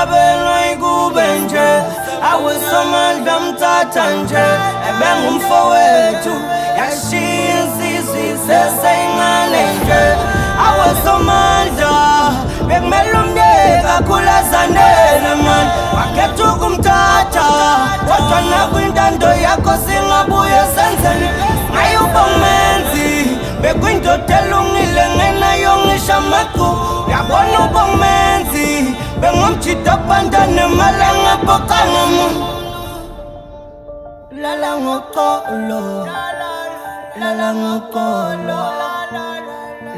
Emhlabeni kube nje awesomandla mthatha nje ebengumfowethu yashiya insizwe seseyingane nje awesomandla bekumele umyeke akhulazanele man wakhetha ukumthatha kodwa nakwintando yakho singabuye senzele ngaye ubongumenzi bekuyindoda elungile ngenayo ngisho amaqhu yabona ubongumenzi bengumjida ophandane malanga bokanga muntu Lala Ngoxolo Lala Ngoxolo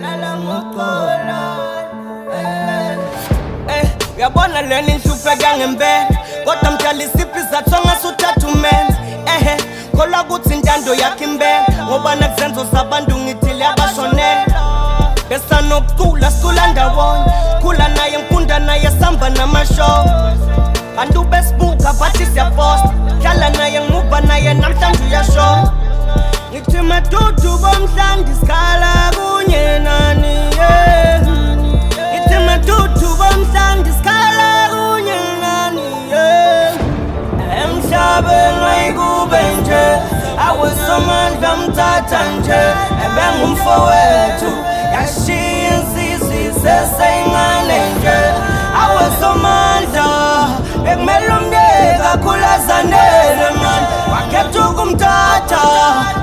Lala Ngoxolo uyabona leni nhlupheka ngempela kodwa mdala isiphi izathu angasuthatha umenza kholwa ukuthi intando yakhe impela ngoba nakuzenzo zabantu ngithile abashonela besanokucula sicula ndawonye khula naye ngifunda naye samba namashow bantu besibuka bathi siyafosta hlala naye ngimuva naye namhlanje uyasho ngithi madudu bomhlanje isikhala kunye nani ngithi madudu bomhlanje isikhala kunye nani Emhlabeni kube nje awesomandla mthatha nje ebengumfowethu yashiya insizwe seseyingane nje awesomandla bekumele umyeke akhulazanele man wakhetha ukumthatha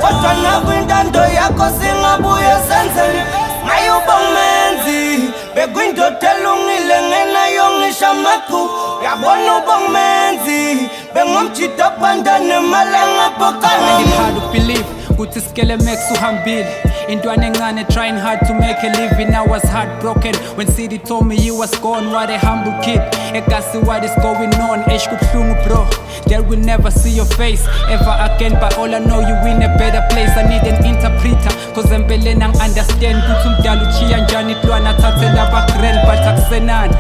kodwa nakwintando yakho singabuye senzele ngaye ubongumenzi bekuyindoda elungile ngenayo ngisho amaqhu uyabona ubongumenzi bengumjida ophandane malanga bokanga hard to believe ukuthi Skelemax uhambile intwana encane trying hard to make a living. I was heartbroken when City told me you was gone. What a humble kid, ekasi what is going on. Eish kubuhlungu bro, there will never see your face ever again, but all I know you in a better place. I need an interpreter cause empeleni understand ukuthi umdala uchiya njani intwana athathe laba grand but akusenani.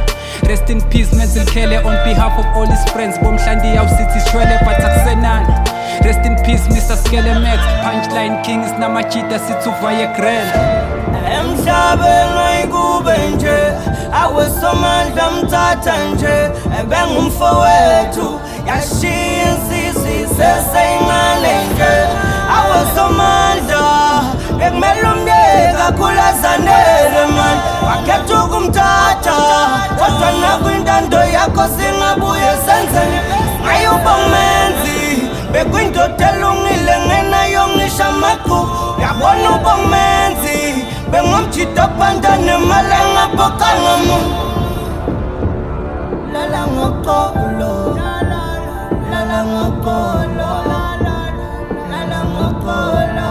Rest in peace Mental Kele on behalf of all his friends. Bomhlandi awusithi shwele but akusenani. Rest in peace Mr. Skelemax, punchline king is namachita situvaye grand. Emhlabeni kube nje awesomandla mthatha nje ebengumfowethu yashiya insizwe seseyingane nje awesomandla bekumele umyeke akhulazanele man wakhetha ukumthatha kodwa nakwintando yakho singabuye senzele ngaye ubongumenzi bekuyindoda elungile ngenayo ngisho amaqhu uyabona ubongumenzi bengumjida ophandane malanga bokanga muntu Lala Ngoxolo Lala Ngoxolo Lala Ngoxolo